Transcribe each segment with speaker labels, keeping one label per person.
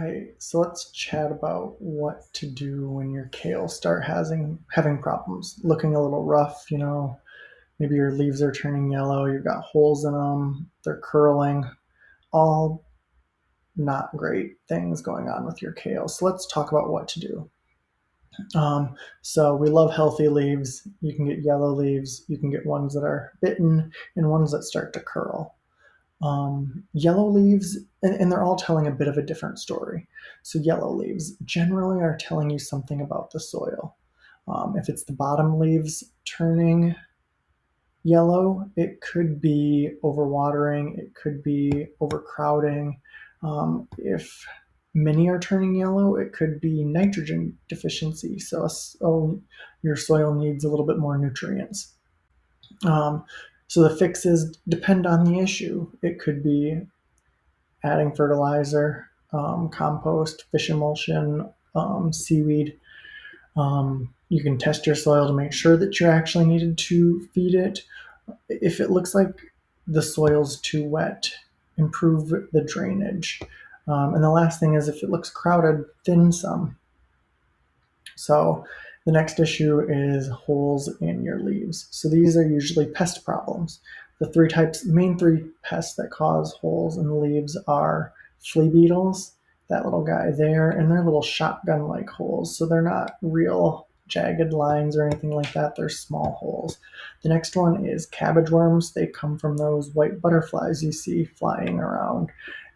Speaker 1: Right. So let's chat about what to do when your kale start having problems, looking a little rough. Maybe your leaves are turning yellow, you've got holes in them, they're curling, all not great things going on with your kale. So let's talk about what to do. So we love healthy leaves. You can get yellow leaves, you can get ones that are bitten, and ones that start to curl. Yellow leaves, and they're all telling a bit of a different story. So yellow leaves generally are telling you something about the soil. If it's the bottom leaves turning yellow, it could be overwatering, it could be overcrowding. If many are turning yellow, it could be nitrogen deficiency. So your soil needs a little bit more nutrients. Um, so the fixes depend on the issue. It could be adding fertilizer, compost, fish emulsion, seaweed. You can test your soil to make sure that you actually needed to feed it. If it looks like the soil's too wet, improve the drainage. And the last thing is if it looks crowded, thin some. So the next issue is holes in your leaves. So these are usually pest problems. Main three pests that cause holes in the leaves are flea beetles, that little guy there, and they're little shotgun-like holes. So they're not real jagged lines or anything like that. They're small holes. The next one is cabbage worms. They come from those white butterflies you see flying around.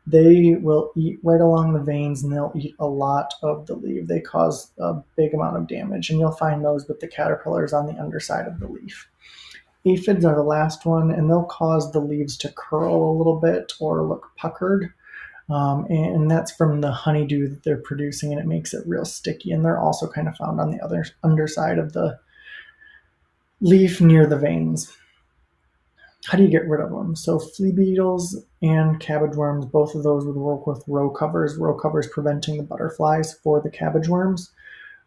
Speaker 1: They will eat right along the veins and they'll eat a lot of the leaf. They cause a big amount of damage, and you'll find those with the caterpillars on the underside of the leaf. Aphids are the last one, and they'll cause the leaves to curl a little bit or look puckered. And that's from the honeydew that they're producing, and it makes it real sticky. And they're also kind of found on the other underside of the leaf near the veins. How do you get rid of them? So flea beetles and cabbage worms, both of those would work with row covers. Row covers preventing the butterflies for the cabbage worms.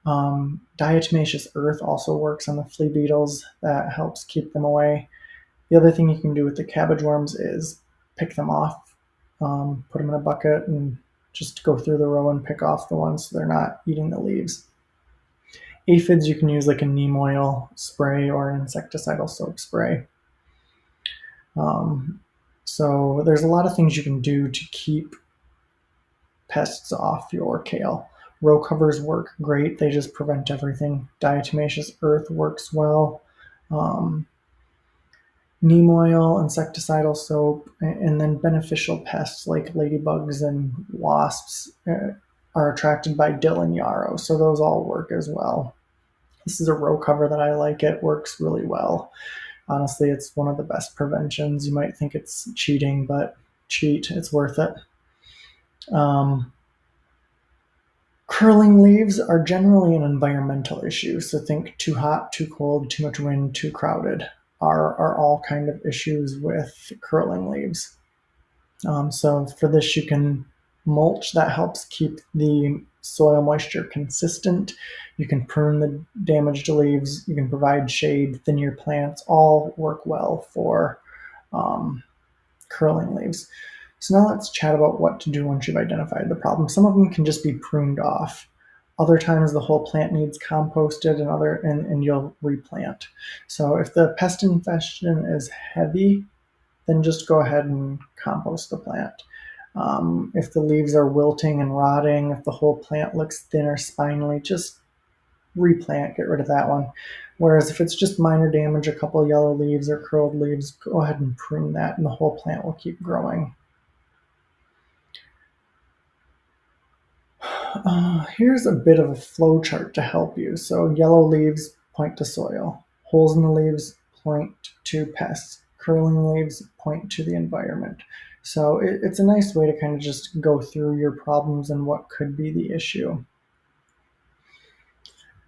Speaker 1: Diatomaceous earth also works on the flea beetles. That helps keep them away. The other thing you can do with the cabbage worms is pick them off, put them in a bucket, and just go through the row and pick off the ones so they're not eating the leaves. Aphids, you can use like a neem oil spray or an insecticidal soap spray. So there's a lot of things you can do to keep pests off your kale. Row covers work great. They just prevent everything. Diatomaceous earth works well. Neem oil, insecticidal soap, and then beneficial pests like ladybugs and wasps are attracted by dill and yarrow. So those all work as well. This is a row cover that I like. It works really well. Honestly, it's one of the best preventions. You might think it's cheating, but it's worth it. Curling leaves are generally an environmental issue. So think too hot, too cold, too much wind, too crowded are all kind of issues with curling leaves. So for this, you can mulch. That helps keep the soil moisture consistent. You can prune the damaged leaves. You can provide shade, thin your plants. All work well for curling leaves. So now let's chat about what to do once you've identified the problem. Some of them can just be pruned off. Other times the whole plant needs composted and you'll replant. So if the pest infestation is heavy, then just go ahead and compost the plant. If the leaves are wilting and rotting, if the whole plant looks thin or spindly, just replant, get rid of that one. Whereas if it's just minor damage, a couple yellow leaves or curled leaves, go ahead and prune that and the whole plant will keep growing. Here's a bit of a flow chart to help you. So yellow leaves point to soil. Holes in the leaves point to pests. Curling leaves point to the environment. So it's a nice way to kind of just go through your problems and what could be the issue.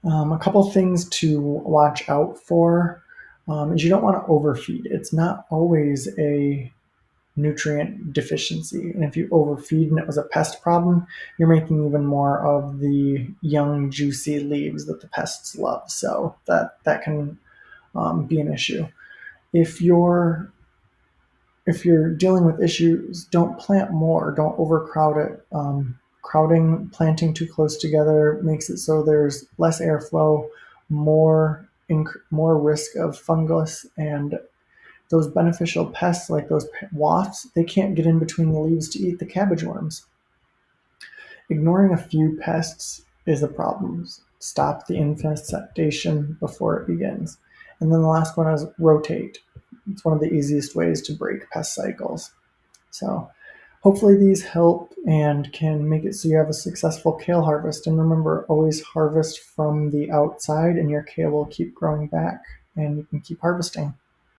Speaker 1: A couple things to watch out for is you don't want to overfeed. It's not always a nutrient deficiency. And if you overfeed and it was a pest problem, you're making even more of the young, juicy leaves that the pests love. So that can be an issue. If you're dealing with issues, don't plant more, don't overcrowd it. Crowding, planting too close together makes it so there's less airflow, more risk of fungus, and those beneficial pests like those wasps, they can't get in between the leaves to eat the cabbage worms. Ignoring a few pests is a problem. Stop the infestation before it begins. And then the last one is rotate. It's one of the easiest ways to break pest cycles. So hopefully these help and can make it so you have a successful kale harvest. And remember, always harvest from the outside and your kale will keep growing back and you can keep harvesting.